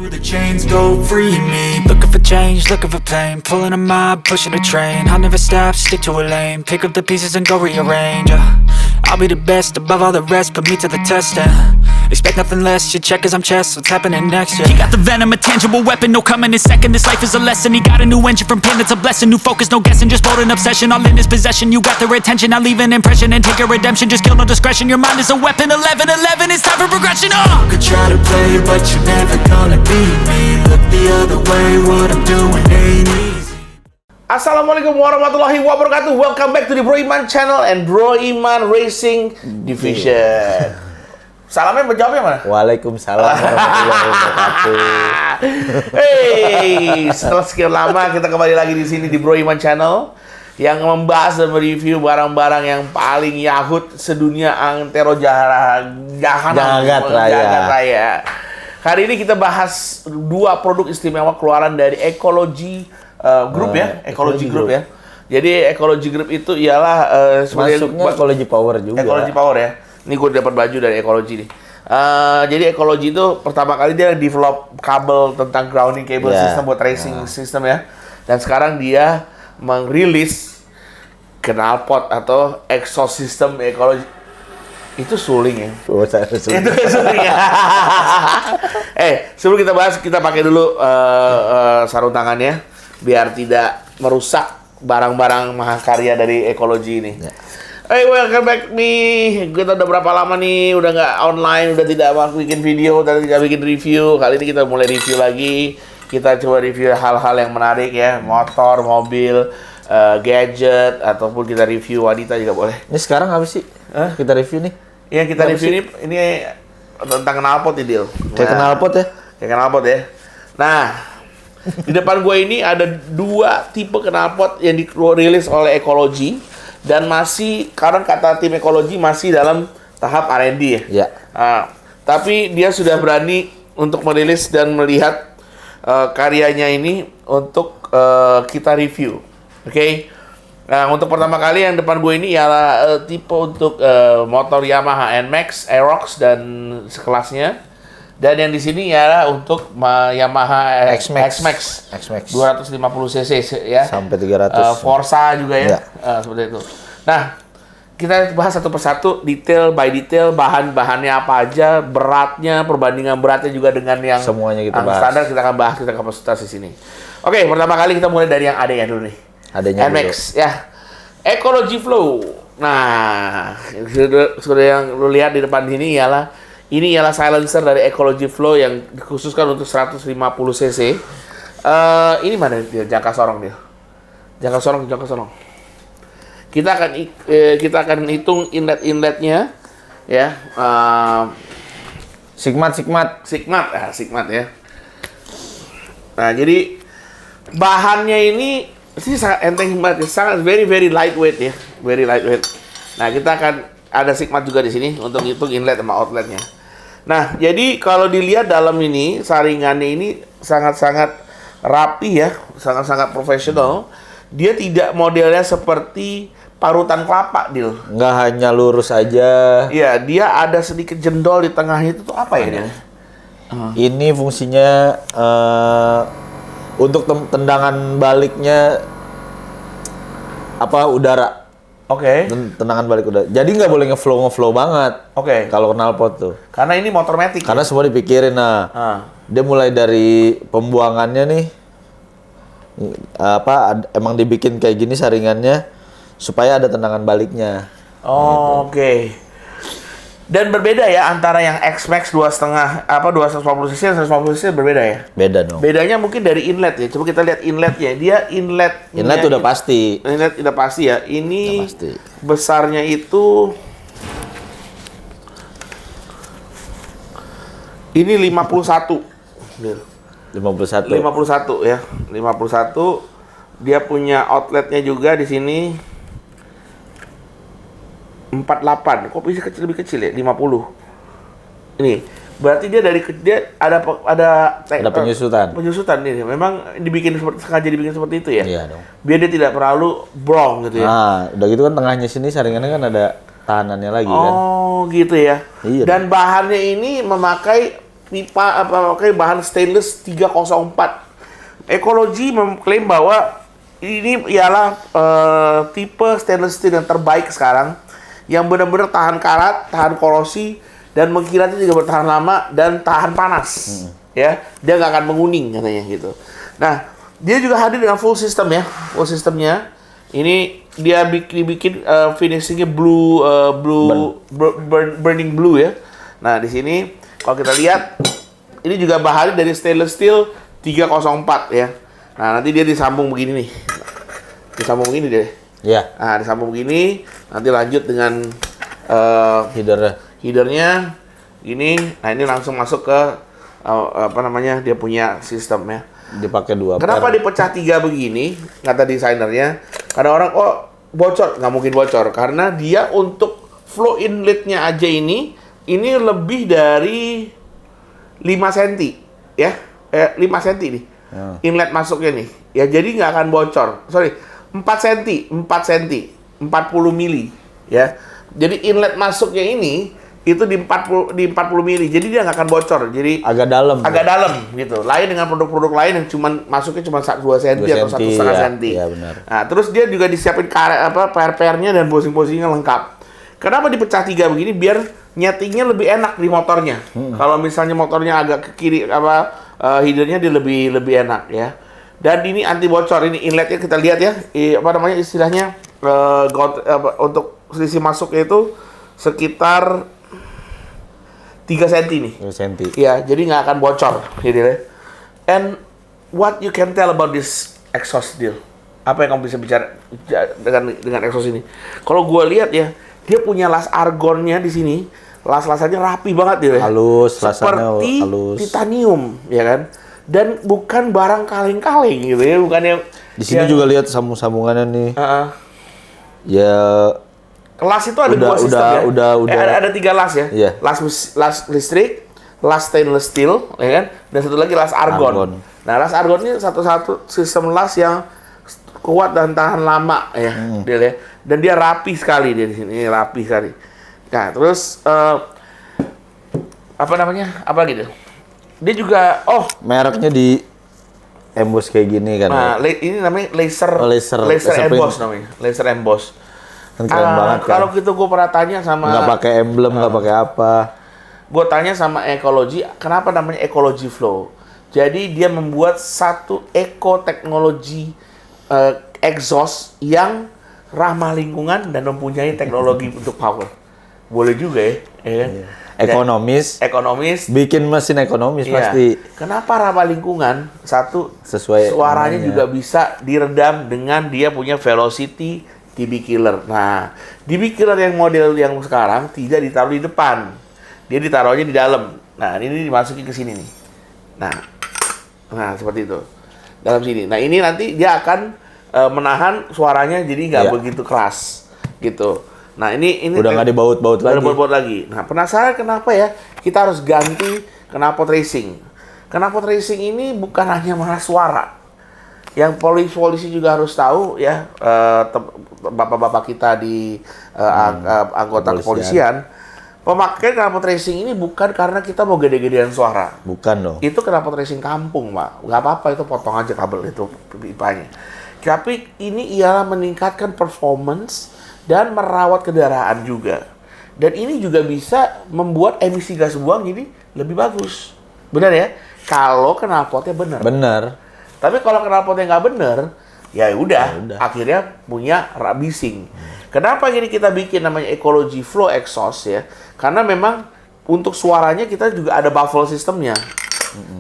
through the chains, go free me. Looking for change, looking for pain, pulling a mob, pushing a train. I'll never stop, stick to a lane, pick up the pieces and go rearrange. I'll be the best above all the rest, put me to the test and expect nothing less. You check as I'm chess, what's happening next? Yeah. He got the venom, a tangible weapon, no coming in second. This life is a lesson. He got a new engine from pain, that's a blessing. New focus, no guessing, just bold and obsession. All in his possession, you got their attention. I'll leave an impression and take your redemption. Just kill no discretion. Your mind is a weapon. 11-11, it's time for progression. Could try to play, but you're never gonna beat me. Look the other way, what I'm doing ain't easy. Assalamualaikum warahmatullahi wabarakatuh. Welcome back to the Bro Iman channel and Bro Iman Racing Division. Salamnya menjawabnya mana? Waalaikumsalam warahmatullahi wabarakatuh. Hey, setelah sekian lama kita kembali lagi di sini di Bro Iman channel yang membahas dan mereview barang-barang yang paling yahut sedunia antero jagat raya. Hari ini kita bahas dua produk istimewa keluaran dari Ecology Group ya, Ecology Group ya. Jadi Ecology Group itu ialah masuknya Ecology Power juga. Ecology Power ya. Ini gue dapat baju dari Ecology nih. Jadi Ecology itu pertama kali dia develop kabel tentang grounding cable system buat racing system ya. Dan sekarang dia merilis knalpot atau exhaust system Ecology. Itu suling ya. Oh, saya suling. Itu suling ya. Sebelum kita bahas, kita pakai dulu sarung tangannya biar tidak merusak barang-barang mahakarya dari Ecology ini. Hey, welcome back nih. Kita udah berapa lama nih udah nggak online, udah tidak bikin video, udah tidak bikin review. Kali ini kita mulai review lagi. Kita coba review hal-hal yang menarik ya, motor, mobil, gadget, ataupun kita review wanita juga boleh. Ini sekarang apa sih? Kita review nih. Iya, kita review ini tentang knalpot nih, Dil. Kayak knalpot ya? Kayak knalpot ya. Nah, di depan gue ini ada dua tipe knalpot yang dirilis oleh Ecology dan masih sekarang kata tim Ecology masih dalam tahap R&D ya. Iya. Tapi dia sudah berani untuk merilis dan melihat karyanya ini untuk kita review. Oke. Nah, untuk pertama kali yang depan gue ini ialah tipe untuk motor Yamaha NMAX, Aerox dan sekelasnya. Dan yang di sini ialah untuk Yamaha X-Max 250 cc ya. Sampai 300. Forza juga ya. Seperti itu. Nah, kita bahas satu persatu detail by detail, bahan-bahannya apa aja, beratnya, perbandingan beratnya juga dengan yang semuanya kita bahas. Standar kita akan bahas, kita kapasitas di sini. Oke, pertama kali kita mulai dari yang adanya dulu nih. Adanya NMAX ya. Ecology Flow. Nah, sudah yang lu lihat di depan sini ialah silencer dari Ecology Flow yang dikhususkan untuk 150 cc. Ini mana dia? Jangka sorong dia. Jangka sorong. Kita akan hitung inletnya ya. Sigmat ya. Nah, jadi bahannya ini sangat enteng banget, sangat very lightweight ya, very lightweight. Nah, kita akan ada sigmat juga di sini untuk hitung inlet sama outletnya. Nah, jadi kalau dilihat dalam ini saringannya ini sangat-sangat rapi ya, sangat-sangat profesional. Dia tidak modelnya seperti parutan kelapa, Dil. Nggak hanya lurus aja. Iya, dia ada sedikit jendol di tengahnya itu tuh apa ya dia? Ini fungsinya untuk tendangan baliknya udara. Oke. Tendangan balik udara. Jadi nggak boleh ngeflow banget. Oke. Kalau knalpot tuh. Karena ini motor matic. Karena semua dipikirin. Dia mulai dari pembuangannya nih. Emang dibikin kayak gini saringannya supaya ada tendangan baliknya. Oh, gitu. Oke. Dan berbeda ya antara yang X-Max 250 cc dan 150 cc berbeda ya? Beda dong. Bedanya mungkin dari inlet ya. Coba kita lihat inletnya. Dia inlet udah pasti. Inlet udah pasti ya. Ini pasti. Besarnya itu ini 51. 51 ya. 51. Dia punya outletnya juga di sini 48. Kok bisa lebih kecil ya? 50. Ini berarti dia ada penyusutan nih. Memang sengaja dibikin seperti itu ya? Iya dong. Biar dia tidak terlalu brong gitu ya. Nah, udah gitu kan tengahnya sini saringannya kan ada tahanannya lagi kan. Oh, gitu ya. Iya. Dan bahannya ini memakai pipa bahan stainless 304. Ekologi mengklaim bahwa ini ialah tipe stainless steel yang terbaik sekarang, yang benar-benar tahan karat, tahan korosi, dan mengkilatnya juga bertahan lama dan tahan panas. Ya, dia nggak akan menguning katanya gitu. Nah, dia juga hadir dengan full system ya, full sistemnya. Ini dia dibikin finishingnya burning blue ya. Nah, di sini kalau kita lihat ini juga bahannya dari stainless steel 304 ya. Nah, nanti dia disambung begini nih. Disambung begini deh. Iya. Nah, disambung begini, nanti lanjut dengan headernya ini. Nah, ini langsung masuk ke dia punya sistem ya. Dipakai 2 Kenapa dipecah 3 begini? Kata desainernya, karena orang bocor, nggak mungkin bocor karena dia untuk flow inletnya aja ini lebih dari 5 cm ya. 5 cm nih. Inlet masuknya nih. Ya jadi nggak akan bocor. 4 cm, 40 mili ya. Jadi inlet masuknya ini itu di 40 mili. Jadi dia nggak akan bocor. Jadi agak dalam gitu. Lain dengan produk-produk lain yang masuknya cuma 2 cm atau 1,5 cm. Iya benar. Nah, terus dia juga disiapin PR-nya dan bosing-bosingnya lengkap. Kenapa dipecah 3 begini? Biar nyetingnya lebih enak di motornya. Kalau misalnya motornya agak ke kiri headernya dia lebih enak ya. Dan ini anti bocor. Ini inletnya kita lihat ya. Istilahnya untuk selisih masuknya itu sekitar 3 cm nih. 3 cm. Ya, jadi nggak akan bocor gitu ya. And what you can tell about this exhaust deal? Apa yang kamu bisa bicara dengan exhaust ini? Kalau gue lihat ya, dia punya las argonnya di sini. Las-lasannya rapi banget dia. Halus, seperti halus. titanium, ya kan? Dan bukan barang kaleng-kaleng gitu ya, bukan yang di sini juga lihat sambung-sambungannya nih. Ya las itu ada 2 sistem ya. Ada 3 las ya. Yeah. Las listrik, las stainless steel, ya kan? Dan satu lagi las argon. Nah, las argon ini satu sistem las yang kuat dan tahan lama ya, dia ya. Dan dia rapi sekali dia di sini, rapi sekali. Nah, terus apa gitu? Dia juga mereknya di emboss kayak gini kan. Nah, ini namanya laser emboss namanya. Laser emboss. Kan keren banget kan. Kalau gitu gue pernah tanya sama nggak pakai emblem, nggak pakai apa. Gue tanya sama Ekologi, kenapa namanya Ekologi Flow? Jadi dia membuat satu teknologi exhaust yang ramah lingkungan dan mempunyai teknologi untuk power. Boleh juga ya kan? Iya. Ekonomis, bikin mesin ekonomis pasti. Kenapa ramah lingkungan? Satu, sesuai suaranya namanya. juga bisa diredam dengan dia punya velocity DB killer. Nah, DB killer yang model yang sekarang tidak ditaruh di depan, dia ditaruhnya di dalam. Nah, ini dimasukin ke sini nih. Nah seperti itu dalam sini. Nah, ini nanti dia akan menahan suaranya jadi nggak begitu keras gitu. Nah, ini udah nggak dibaut-baut lagi. Nah, penasaran kenapa ya kita harus ganti knalpot racing? Knalpot racing ini bukan hanya masalah suara. Yang polisi juga harus tahu ya, bapak-bapak kita di anggota kepolisian, pemakaian knalpot racing ini bukan karena kita mau gede-gedean suara. Bukan dong. Itu knalpot racing kampung, Pak. Nggak apa-apa, itu potong aja kabel itu pipanya. Tapi ini ialah meningkatkan performance dan merawat kendaraan juga. Dan ini juga bisa membuat emisi gas buang jadi lebih bagus. Benar ya? Kalau knalpotnya benar. Benar. Tapi kalau knalpotnya nggak benar, ya udah, akhirnya punya bising. Kenapa ini kita bikin namanya Ekologi Flow Exhaust ya? Karena memang untuk suaranya kita juga ada baffle sistemnya.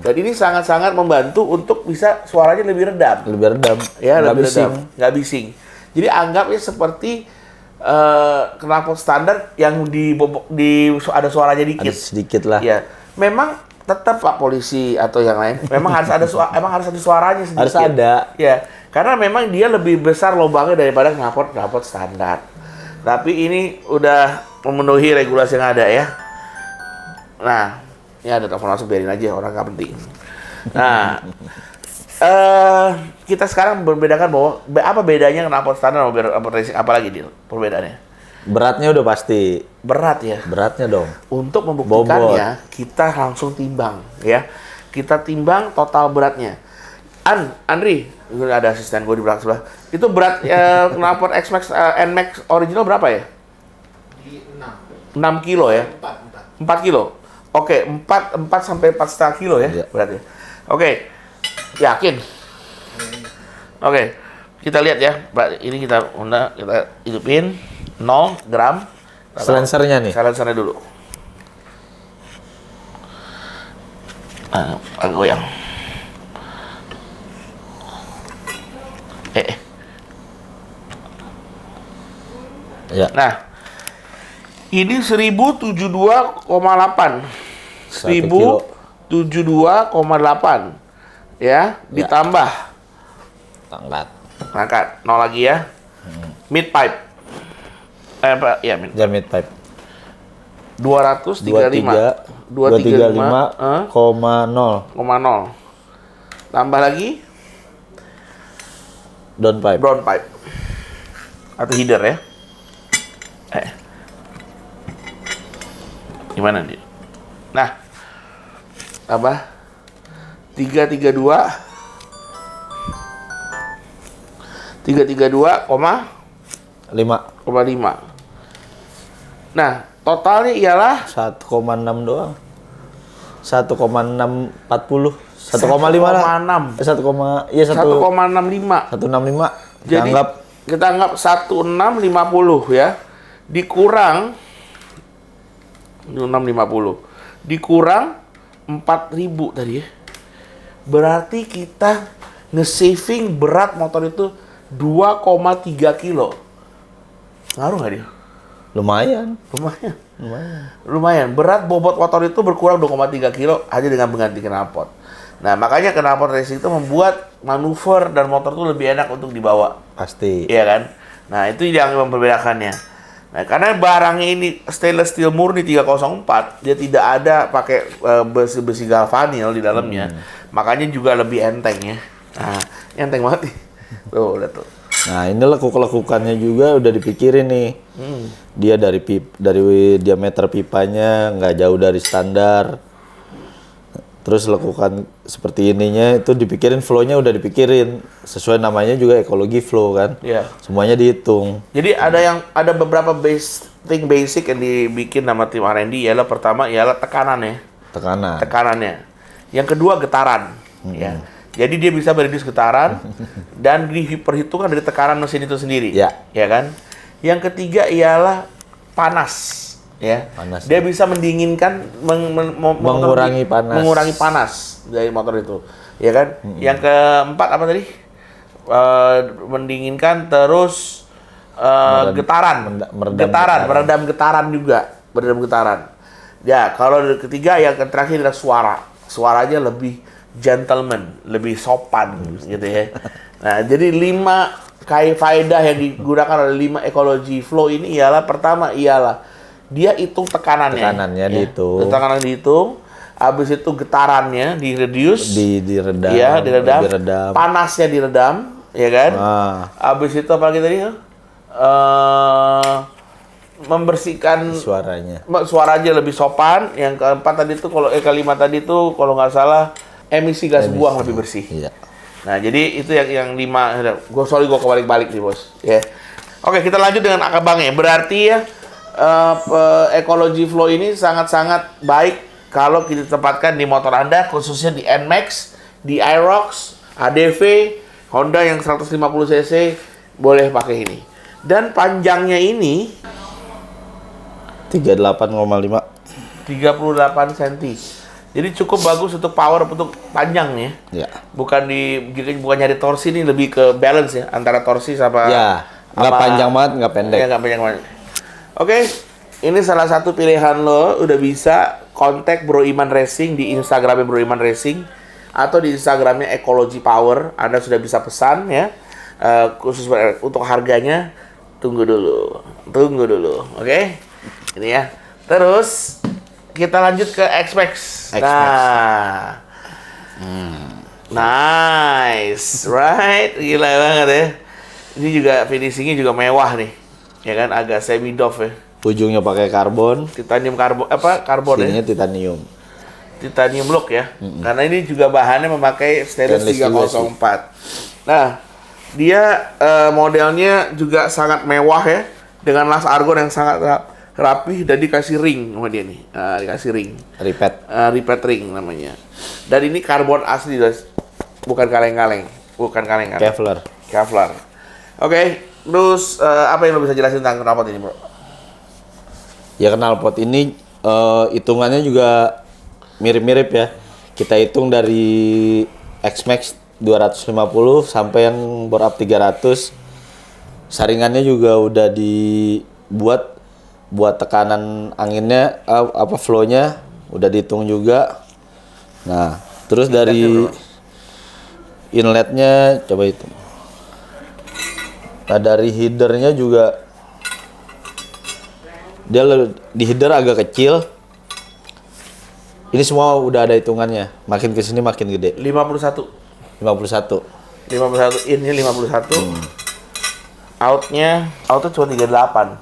Dan ini sangat-sangat membantu untuk bisa suaranya lebih redam. Lebih redam. Ya, nggak lebih bising. redam. Nggak bising. Jadi anggapnya seperti knalpot standar yang ada suaranya dikit. Ada sedikit lah. Ya, memang tetap Pak polisi atau yang lain, memang harus ada suaranya sedikit. Harus ada. Ya, karena memang dia lebih besar lubangnya daripada knalpot standar. Tapi ini udah memenuhi regulasi yang ada ya. Nah, ini ada telepon masuk, biarin aja, orang nggak penting. Nah, kita sekarang membedakan bahwa apa bedanya knalpot standar sama knalpot racing, apa lagi dia perbedaannya? Beratnya udah pasti. Berat ya. Beratnya dong. Untuk membuktikannya, kita langsung timbang ya. Kita timbang total beratnya. Andri, ini ada asisten gue di belakang sebelah. Itu berat knalpot X-Max NMAX original berapa ya? Di 6. 6 kilo ya? 4. 4 kilo? Oke, 4 sampai 4,5 kilo ya Iya. beratnya. Oke, yakin? Oke, kita lihat ya. Ini kita hidupin 0 gram. Silencernya nih. Silencernya dulu. Agak goyang. Ya. Nah, ini 1072,8. 1072,8. Ya, ditambah. Angkat. 0 lagi ya. Mid pipe. Ya, mid. Mid pipe. 235. 235,0. 0. Tambah lagi Down pipe. brown pipe. Atau header ya. Gimana nih? Nah, apa? 332,5. Nah, totalnya ialah 1,6 doang. 1,640. 1,5 lah. 1,6. 1,65. 1,65. 165. Jadi kita anggap 1650 ya. Dikurang 1650. Dikurang 4000 tadi ya. Berarti kita nge-saving berat motor itu 2,3 kilo. Ngaruh nggak dia? Lumayan. Lumayan. Berat bobot motor itu berkurang 2,3 kilo hanya dengan mengganti knalpot. Nah, makanya knalpot racing itu membuat manuver dan motor itu lebih enak untuk dibawa. Pasti. Iya kan? Nah, itu yang membedakannya. Nah, karena barangnya ini stainless steel murni 304, dia tidak ada pakai besi galvanil di dalamnya. Makanya juga lebih enteng ya. Nah, enteng banget nih. Tuh, lihat tuh. Nah, ini lekuk-lekukannya juga udah dipikirin nih. Dia dari diameter pipanya nggak jauh dari standar. Terus lekukan seperti ininya itu dipikirin, flow-nya udah dipikirin. Sesuai namanya juga ekologi flow kan. Iya. Semuanya dihitung. Jadi ada beberapa basic yang dibikin sama tim R&D, ialah pertama ialah tekanannya. Yang kedua getaran, ya. Jadi dia bisa mereduce getaran dan diperhitungkan dari tekanan mesin itu sendiri, Ya. ya kan? Yang ketiga ialah panas, ya. Panas, dia bisa mendinginkan, mengurangi panas dari motor itu, ya kan? Yang keempat apa tadi? Mendinginkan terus meredam getaran juga, Ya, kalau ketiga yang terakhir adalah suara. Suaranya lebih gentleman, lebih sopan gitu ya. Nah, jadi 5 faedah yang digunakan oleh 5 ekologi flow ini ialah pertama ialah dia hitung tekanannya. Tekanannya dihitung. Tekanan dihitung. Habis itu getarannya direduce, diredam. Iya, diredam. Diredam. Panasnya diredam, ya kan? Habis itu apa lagi tadi? Membersihkan suaranya lebih sopan. Yang keempat tadi itu kelima tadi itu kalau nggak salah emisi gas buang lebih bersih. Iya. Nah, jadi itu yang 5. Gue kebalik-balik nih, Bos. Ya. Oke, kita lanjut dengan akabangnya. Berarti ya ekologi flow ini sangat-sangat baik kalau kita tempatkan di motor Anda, khususnya di NMAX, di Aerox, ADV, Honda yang 150 cc boleh pakai ini. Dan panjangnya ini 38,5. 38 cm. Jadi cukup bagus untuk power, untuk panjang ya. Ya. Bukan nyari torsi, ini lebih ke balance ya antara torsi sama. Ya. Nggak panjang banget, nggak pendek. Ya, nggak panjang banget. Oke, ini salah satu pilihan lo. Udah bisa kontak Bro Iman Racing di Instagramnya Bro Iman Racing atau di Instagramnya Ecology Power. Anda sudah bisa pesan ya. Khusus untuk harganya tunggu dulu. Oke. Ini ya. Terus kita lanjut ke X-Max. Nah. Nice, right? Gila banget ya. Ini juga finishingnya juga mewah nih. ya kan, agak semi doff ya. Ujungnya pakai karbon, Titanium karbon ya. sininya titanium. Titanium look ya. Karena ini juga bahannya memakai stainless Stainless juga 304. Nah, dia modelnya juga sangat mewah ya, dengan las argon yang sangat rapih dan dikasih ring sama dia nih. Dikasih ring. Repeat ring namanya. Dan ini karbon asli guys. Bukan kaleng-kaleng. Kevlar. Oke, terus apa yang lo bisa jelasin tentang knalpot ini, bro? Ya knalpot ini hitungannya juga mirip-mirip ya. Kita hitung dari X-Max 250 sampai yang bore up 300. Saringannya juga udah dibuat buat tekanan anginnya flow-nya udah dihitung juga. Nah, terus dari inletnya coba hitung. Nah, dari headernya juga dia di header agak kecil. Ini semua udah ada hitungannya. Makin kesini makin gede. 51 ini 51. Outnya cuma 38.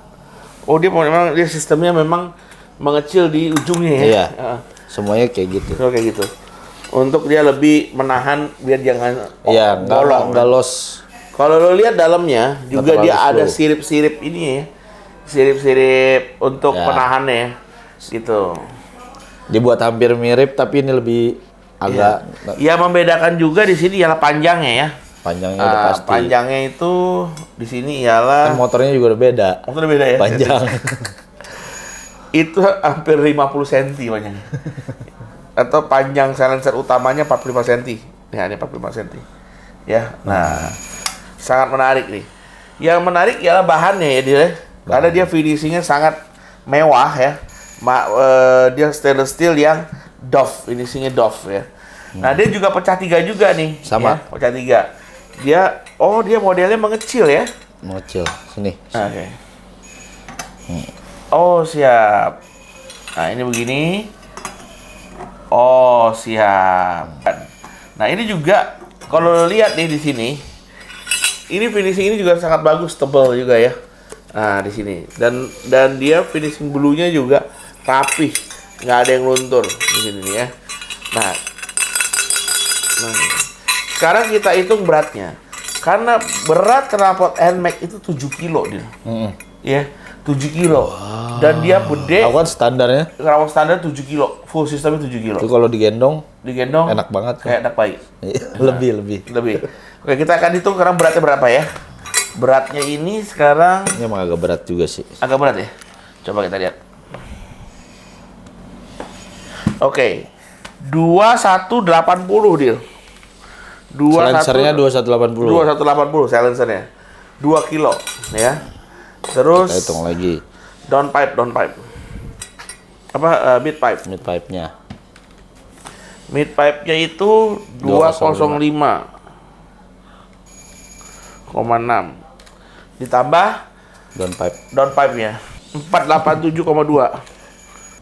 Oh, memang dia sistemnya memang mengecil di ujungnya ya. Iya. Semuanya kayak gitu. Kayak gitu. Untuk dia lebih menahan biar jangan bolong. Enggak los. Kalau lo lihat dalamnya juga dia ada slow. sirip-sirip ini ya. Sirip-sirip untuk penahannya gitu. Dibuat hampir mirip tapi ini lebih agak Ya membedakan juga di sini ialah panjangnya ya. panjangnya udah pasti. Panjangnya itu di sini ialah Kan motornya juga udah beda. motor beda ya. Panjang. Itu hampir 50 cm panjangnya. Atau panjang silencer utamanya 45 cm. Ya, ini 45 cm. Ya. Nah, sangat menarik nih. Yang menarik ialah bahannya ya dia. Karena dia finishingnya sangat mewah ya. Dia stainless steel yang doff, finishingnya doff ya. Nah, dia juga pecah 3 juga nih. Sama. Ya, pecah 3. Dia modelnya mengecil ya. Mengecil. Sini. Oke. Oh, siap. Nah, ini begini. Oh, siap. Nah, ini juga kalau lihat nih di sini. Ini finishing ini juga sangat bagus, tebal juga ya. Nah, di sini. Dan dia finishing bulunya juga rapih. Nggak ada yang luntur di sini nih ya. Nah, sekarang kita hitung beratnya. Karena berat knalpot NMAX itu 7 kilo dia. Ya, 7 kilo. Dan dia gede. Aku kan standarnya. Knalpot standar 7 kilo. Full sistemnya 7 kilo. Itu kalau digendong Digendong enak banget. kayak anak bayi. lebih. Oke, kita akan hitung sekarang beratnya berapa ya. Beratnya ini sekarang Ini emang agak berat juga sih. agak berat ya. Coba kita lihat. Oke. 2180 deal. Silencernya 2180. 2180 silencernya. 2 kilo ya. Terus Kita hitung lagi. downpipe. Midpipe. Mid pipe-nya. Midpipe-nya itu 205,6. Ditambah Downpipe. downpipe-nya 487,2.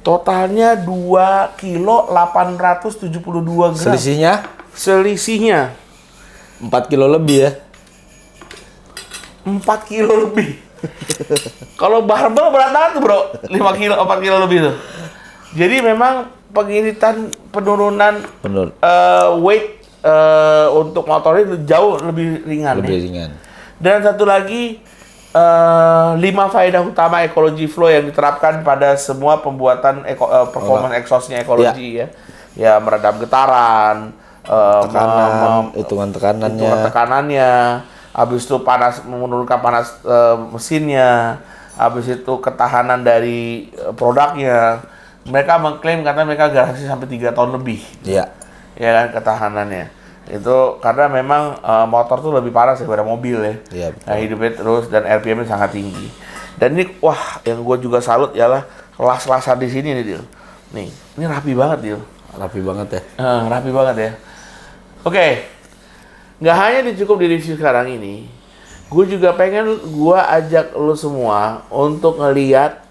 Totalnya 2 kilo 872 gram. Selisihnya 4 kilo lebih ya. 4 kilo lebih. Kalau barbel berat banget tuh, Bro. 5 kilo, 4 kilo lebih tuh. Jadi memang penurunan Benar. weight untuk motor itu jauh lebih ringan. Lebih Ya. ringan. Dan satu lagi 5 faedah utama Ecology Flow yang diterapkan pada semua pembuatan performance exhaust-nya Ecology ya. Ya, meredam getaran, hitungan tekanannya. hitungan tekanannya, habis itu menurunkan panas mesinnya, habis itu ketahanan dari produknya. Mereka mengklaim karena mereka garansi sampai 3 tahun lebih. Iya. Ya kan, ketahanannya. Itu karena memang motor tuh lebih parah daripada mobil ya. Iya, betul. Nah, hidupnya terus dan RPM-nya sangat tinggi. Dan ini wah, yang gue juga salut ialah kelas-kelasan di sini nih, Dil. Nih, ini rapi banget, Dil. Rapi banget ya. Rapi banget ya. Oke. Nggak hanya cukup di review sekarang ini. Gue juga pengen ajak lo semua untuk ngeliat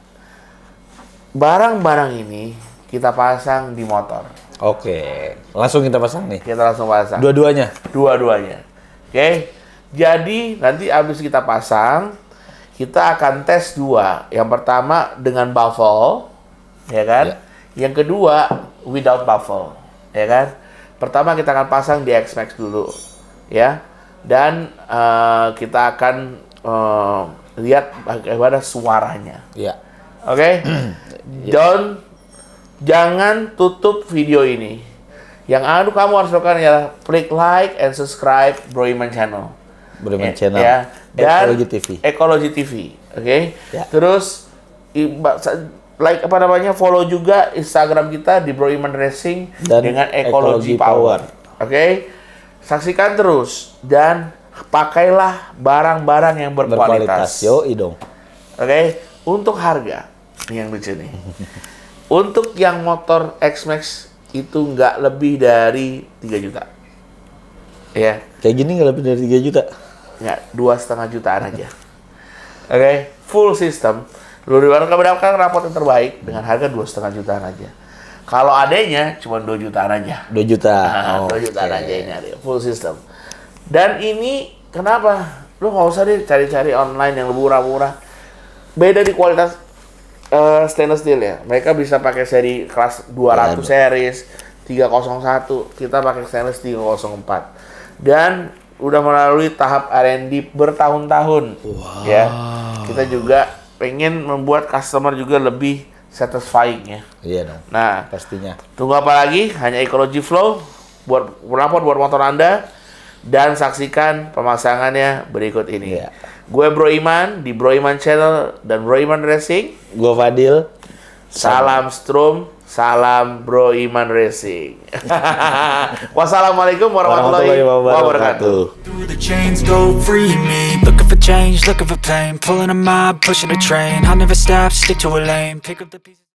barang-barang ini kita pasang di motor. Oke. Langsung kita pasang nih. Kita langsung pasang. Dua-duanya. Dua-duanya. Oke. Jadi nanti abis kita pasang, kita akan tes dua. Yang pertama dengan baffle, ya kan? Yang kedua without baffle, ya kan? Pertama kita akan pasang di X-Max dulu, ya. Dan kita akan lihat bagaimana suaranya. Iya. Oke? Jangan tutup video ini. Yang kamu harus lakukan adalah klik like and subscribe Bro Iman channel. Bro Iman channel. Ya. Dan Ekologi TV. Ekologi TV. Oke? Ya. Terus follow juga Instagram kita di Bro Iman Racing Dan dengan Ekologi Ekologi Power. Oke? Saksikan terus dan pakailah barang-barang yang berkualitas. Yoi dong. Oke? Untuk harga yang lucu nih. Untuk yang motor X-Max itu nggak lebih dari 3 juta. Ya, Kayak gini nggak lebih dari 3 juta. nggak, 2,5 jutaan aja. Oke, full system. Lu mendapatkan rapot yang terbaik dengan harga 2,5 jutaan aja. Kalau adanya cuma 2 jutaan aja. 2 juta. Nah, 2 jutaan aja ini ada full system. Dan ini kenapa? Lu nggak usah deh cari-cari online yang murah-murah. Beda di kualitas stainless steel ya. Mereka bisa pakai seri kelas 200 series, 301. Kita pakai stainless 304. Dan udah melalui tahap R&D bertahun-tahun. Ya. Kita juga pengen membuat customer juga lebih satisfying ya. Iya dong. Nah, Pastinya. tunggu apa lagi? Hanya Ecology Flow buat rapor buat motor Anda dan saksikan pemasangannya berikut ini. Iya. Gue Bro Iman di Bro Iman Channel dan Bro Iman Racing. Gua Fadil. Salam Strum, salam Bro Iman Racing. Wassalamualaikum warahmatullahi wabarakatuh. Through the chains, go free me. Looking for change, looking for pain. Pulling a mob, pushing a train. I'll never stop, stick to a lane. Pick up the pieces.